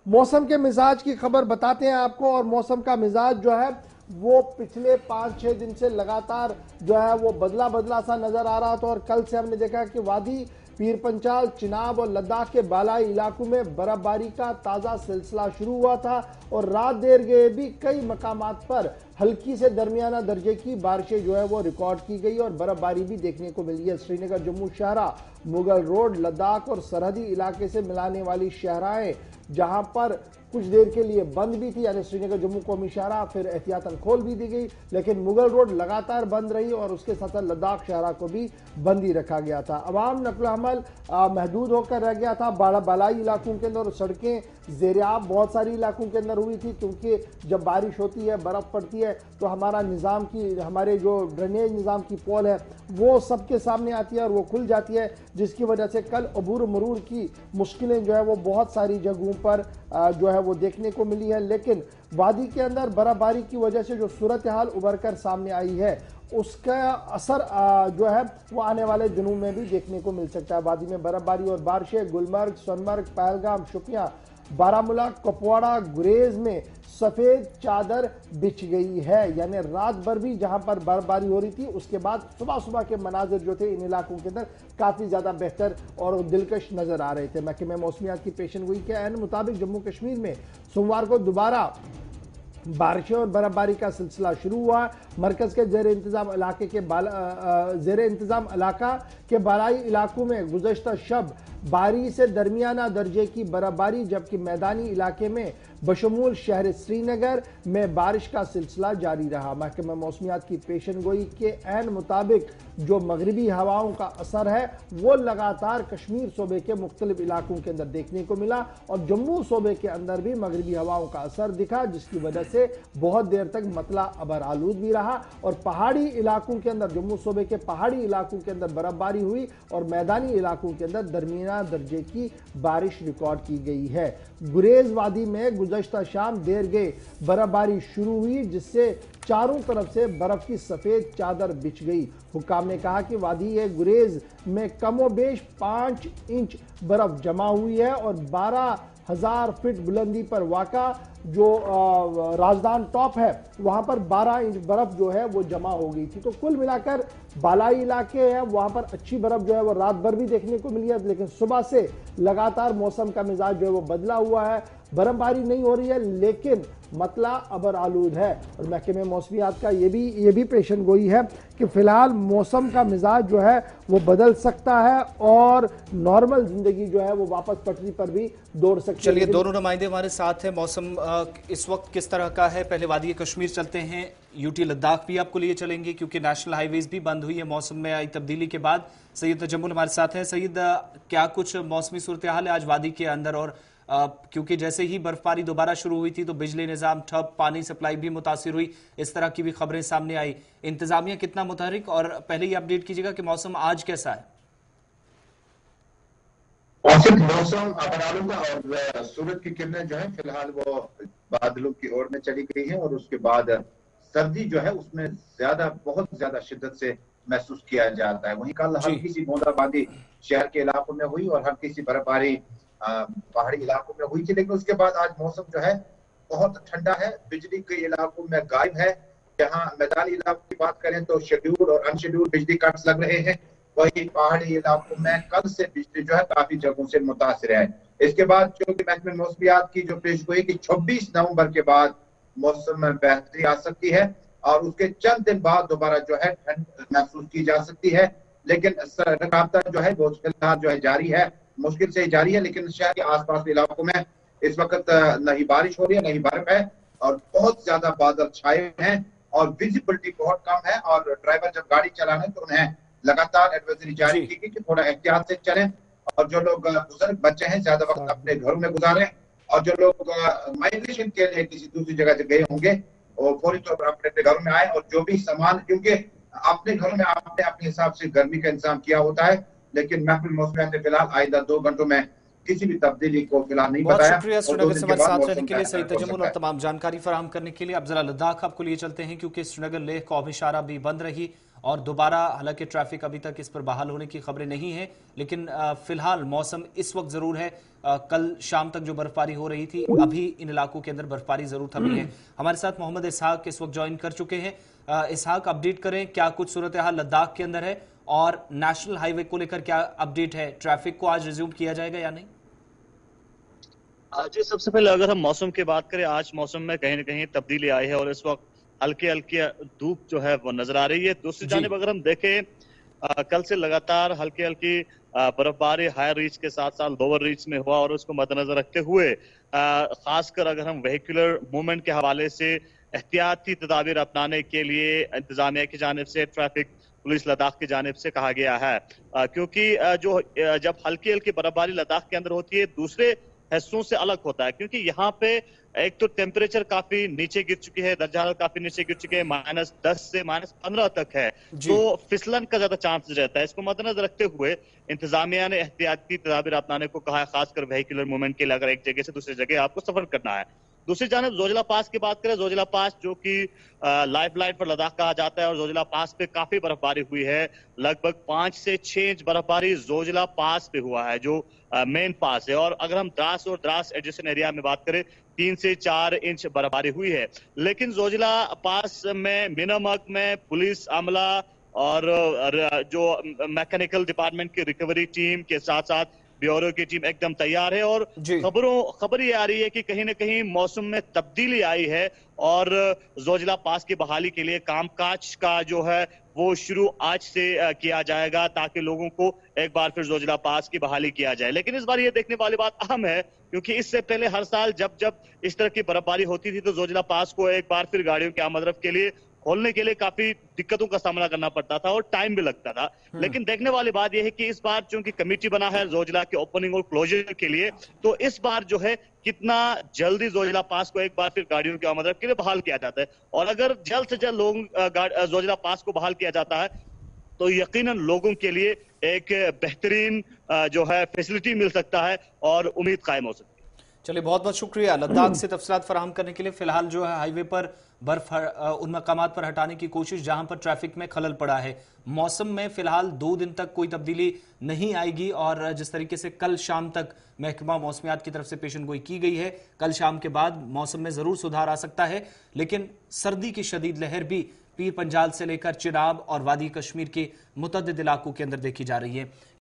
मौसम के मिजाज की खबर बताते हैं आपको। और मौसम का मिजाज जो है वो पिछले 5-6 दिन से लगातार जो है वो बदला बदला सा नजर आ रहा था। और कल से हमने देखा कि वादी पीर पंचाल, चिनाब और लद्दाख के बालाई इलाकों में बर्फबारी का ताजा सिलसिला शुरू हुआ था। और रात देर गए भी कई मकामात पर हल्की से दरमियाना दर्जे की बारिशें जो है वो रिकॉर्ड की गई और बर्फबारी भी देखने को मिली है। श्रीनगर, जम्मू शाहरा, मुगल रोड, लद्दाख और सरहदी इलाके से मिलाने वाली शहराएं जहां पर कुछ देर के लिए बंद भी थी, यानी श्रीनगर जम्मू कौमी शाहरा फिर एहतियातन खोल भी दी गई, लेकिन मुगल रोड लगातार बंद रही और उसके साथ साथ लद्दाख शाहरा को भी बंद ही रखा गया था। अवाम नकल अमल महदूद होकर रह गया था। बालाई इलाकों के अंदर सड़कें ज़ेरियाब बहुत सारी इलाकों के अंदर हुई थी, क्योंकि जब बारिश होती है, बर्फ पड़ती है, तो हमारे जो ड्रेनेज निज़ाम की पोल है वो सबके सामने आती है और वो खुल जाती है, जिसकी वजह से कल अबूर मरूर की मुश्किलें जो है वो बहुत सारी जगहों पर जो है वो देखने को मिली है। लेकिन वादी के अंदर बर्फबारी की वजह से जो सूरत हाल उभर कर सामने आई है उसका असर जो है वो आने वाले दिनों में भी देखने को मिल सकता है। वादी में बर्फबारी और बारिशें गुलमर्ग, सोनमर्ग, पहलगाम, शुपियां, बारामूला, कुपवाड़ा, गुरेज में सफेद चादर बिछ गई है। यानी रात भर भी जहां पर बर्फबारी हो रही थी, उसके बाद सुबह सुबह के मनाजिर जो थे इन इलाकों के अंदर काफी ज्यादा बेहतर और दिलकश नजर आ रहे थे। महकमे मौसमियात की पेशन गोई के ऐन मुताबिक जम्मू कश्मीर में सोमवार को दोबारा बारिशों और बर्फबारी का सिलसिला शुरू हुआ। मरकज के जेर इंतजाम इलाका के बालाई इलाकों में गुज़श्ता शब भारी से दरमियाना दर्जे की बर्फबारी, जबकि मैदानी इलाके में बशमूल शहर श्रीनगर में बारिश का सिलसिला जारी रहा। महकमा मौसमियात की पेशन गोई के ऐन मुताबिक जो मगरबी हवाओं का असर है वो लगातार कश्मीर सूबे के मुख्तलिफ इलाकों के अंदर देखने को मिला और जम्मू सूबे के अंदर भी मगरबी हवाओं का असर दिखा, जिसकी वजह से बहुत देर तक मतला अबर आलूद भी रहा। और पहाड़ी इलाकों के अंदर, जम्मू सूबे के पहाड़ी इलाकों के अंदर बर्फबारी हुई और मैदानी इलाकों के अंदर दरमियाना दर्जे की बारिश रिकॉर्ड की गई है। गुरेज वादी में गुज़श्ता शाम देर गए बर्फबारी शुरू हुई, जिससे चारों तरफ से बर्फ की सफेद चादर बिछ गई। हुक्काम ने कहा कि वादी गुरेज में कमोबेश 5 इंच बर्फ जमा हुई है और 12,000 फीट बुलंदी पर वाक़ा जो राजदान टॉप है वहां पर 12 इंच बर्फ जो है वो जमा हो गई थी। तो कुल मिलाकर बालाई इलाके हैं वहां पर अच्छी बर्फ जो है वो रात भर भी देखने को मिली है, लेकिन सुबह से लगातार मौसम का मिजाज जो है वो बदला हुआ है। बर्फबारी नहीं हो रही है लेकिन मतला अबर आलूद है। और महकमे मौसमियात का ये भी पेशन गोई है कि फिलहाल मौसम का मिजाज जो है वो बदल सकता है और नॉर्मल जिंदगी जो है वो वापस पटरी पर भी दौड़ सकती है। चलिए, दोनों नुमाइंदे हमारे साथ हैं। मौसम इस वक्त किस तरह का है? पहले वादी कश्मीर चलते हैं, यूटी लद्दाख भी आपको लिए चलेंगे क्योंकि नेशनल हाईवेज भी बंद हुई है मौसम में आई तब्दीली के बाद। सैयद तजम्मुल हमारे साथ हैं। सैयद, क्या कुछ मौसमी सूरत हाल है आज वादी के अंदर? और क्योंकि जैसे ही बर्फबारी दोबारा शुरू हुई थी तो बिजली निजाम ठप, पानी सप्लाई भी मुतासिर हुई, इस तरह की भी खबरें सामने आई। इंतजामिया कितना मुतहरिक? और पहले ही अपडेट कीजिएगा कि मौसम आज कैसा है? मौसम अबरालूदा और सूरज की किरणें जो है फिलहाल वो बादलों की ओर में चली गई है और उसके बाद सर्दी जो है उसमें बहुत ज्यादा शिद्दत से महसूस किया जाता है। वहीं कल हल्की सी बूंदाबांदी शहर के इलाकों में हुई और हल्की सी बर्फबारी पहाड़ी इलाकों में हुई थी, लेकिन उसके बाद आज मौसम जो है बहुत ठंडा है। बिजली कई इलाकों में गायब है। जहां मैदानी इलाकों की बात करें तो शेड्यूल और अनशेड्यूल बिजली कट्स लग रहे हैं, वही पहाड़ी इलाकों में कल से बिजली जो है काफी जगहों से मुतासिर है। इसके बाद चूंकि महकमे मौसमियात की जो पेशगोई की 26 नवंबर के बाद मौसम में बेहतरी आ सकती है और उसके चंद दिन बाद दोबारा जो है ठंड महसूस की जा सकती है, लेकिन रकाबता जो है वो फिलहाल जो है जारी है, मुश्किल से जारी है। लेकिन शहर के आसपास के इलाकों में इस वक्त नहीं बारिश हो रही है, नहीं बर्फ है और बहुत ज्यादा बादल छाए हैं और विजिबिलिटी बहुत कम है। और ड्राइवर जब गाड़ी चला रहे हैं तो उन्हें लगातार एडवाइजरी जारी की गई कि थोड़ा एहतियात से चलें और जो लोग बुजुर्ग बच्चे हैं ज्यादा वक्त अपने घरों में गुजारें और जो लोग माइग्रेशन के लिए किसी दूसरी जगह गए होंगे वो फौरी तौर पर अपने घरों में आए और जो भी सामान, क्योंकि अपने घरों में आपने अपने हिसाब से गर्मी का इंतजाम किया होता है, लेकिन महफिल मौसमियात ने फिलहाल आइंदा 2 घंटों में किसी भी तब्दीली को फिलहाल नहीं बहुत बताया। शुक्रिया और 2 श्रीनगर दिन से के हमारे बाद साथ रहने मौसम के लिए सईद बेहतर हो तजम्मुल सकता और है। तमाम जानकारी फराहम करने के लिए। अब जरा लद्दाख आपको लिए चलते हैं, क्योंकि श्रीनगर लेह कौम इशारा भी बंद रही और दोबारा, हालांकि ट्रैफिक अभी तक इस पर बहाल होने की खबरें नहीं है, लेकिन फिलहाल मौसम इस वक्त जरूर है। कल शाम तक जो बर्फबारी हो रही थी, अभी इन इलाकों के अंदर बर्फबारी जरूर थमी है। हमारे साथ मोहम्मद इसहाक इस वक्त ज्वाइन कर चुके हैं। इसहाक, अपडेट करें, क्या कुछ सूरत हाल लद्दाख के अंदर है और नेशनल हाईवे को लेकर क्या अपडेट है? ट्रैफिक को आज रिज्यूम किया जाएगा या नहीं? जी, सबसे पहले अगर हम मौसम की बात करें, आज मौसम में कहीं ना कहीं तब्दीली आई है और इस वक्त हल्की हल्की धूप जो है वो नजर आ रही है। दूसरी जानिब अगर हम देखें, कल से लगातार हल्की हल्की बर्फबारी हायर रीच के साथ साथ लोअर रीच में हुआ और उसको मद्देनजर रखते हुए खासकर अगर हम वेहिकुलर मूवमेंट के हवाले से एहतियाती तदाबीर अपनाने के लिए इंतजामिया की जानिब से, ट्रैफिक पुलिस लद्दाख की जानिब से कहा गया है। क्योंकि जब हल्की हल्की बर्फबारी लद्दाख के अंदर होती है, दूसरे हिस्सों से अलग होता है, क्योंकि यहाँ पे एक तो टेम्परेचर काफी नीचे गिर चुकी है, दर्जा हरारत काफी नीचे गिर चुके हैं, -10 से -15 तक है, तो फिसलन का ज्यादा चांस रहता है। इसको मद्देनजर रखते हुए इंतजामिया ने एहतियाती तदाबीर अपनाने को कहा है, खासकर वेहिकुलर मूवमेंट के लिए अगर एक जगह से दूसरी जगह आपको सफर करना है। दूसरी जानब जोजिला पास की बात करें, जोजिला पास जो कि लाइफ लाइन पर लद्दाख कहा जाता है और जोजिला पास पे काफी बर्फबारी हुई है। लगभग 5 से 6 इंच बर्फबारी जोजिला पास पे हुआ है, जो मेन पास है। और अगर हम द्रास और द्रास एडजेसेंट एरिया में बात करें, 3 से 4 इंच बर्फबारी हुई है। लेकिन जोजिला पास में मिनामक में पुलिस अमला और जो मैकेनिकल डिपार्टमेंट की रिकवरी टीम के साथ साथ ब्यूरो की टीम एकदम तैयार है। और खबर ये आ रही है कि कहीं ना कहीं मौसम में तब्दीली आई है और जोजिला पास की बहाली के लिए कामकाज का जो है वो शुरू आज से किया जाएगा, ताकि लोगों को एक बार फिर जोजिला पास की बहाली किया जाए। लेकिन इस बार ये देखने वाली बात अहम है, क्योंकि इससे पहले हर साल जब जब इस तरह की बर्फबारी होती थी तो जोजिला पास को एक बार फिर गाड़ियों के आमद रफ्त के लिए खोलने के लिए काफी दिक्कतों का सामना करना पड़ता था और टाइम भी लगता था। लेकिन देखने वाली बात यह है कि इस बार चूंकि कमेटी बना है जोजिला के ओपनिंग और क्लोजर के लिए, तो इस बार जो है कितना जल्दी जोजिला पास को एक बार फिर गाड़ियों की आमद के लिए बहाल किया जाता है। और अगर जल्द से जल्द लोग जोजिला पास को बहाल किया जाता है तो यकीनन लोगों के लिए एक बेहतरीन जो है फैसिलिटी मिल सकता है और उम्मीद कायम हो सकती है। चलिए, बहुत बहुत शुक्रिया लद्दाख से तफसीलात फराहम करने के लिए। फिलहाल जो है हाईवे पर बर्फ उन मकामात पर हटाने की कोशिश जहां पर ट्रैफिक में खलल पड़ा है। मौसम में फिलहाल 2 दिन तक कोई तब्दीली नहीं आएगी और जिस तरीके से कल शाम तक महकमा मौसमियात की तरफ से पेशन गोई की गई है, कल शाम के बाद मौसम में जरूर सुधार आ सकता है। लेकिन सर्दी की शदीद लहर भी पीर पंजाल से लेकर चिनाब और वादी कश्मीर के मुतअद्दिद इलाकों के अंदर देखी जा रही है।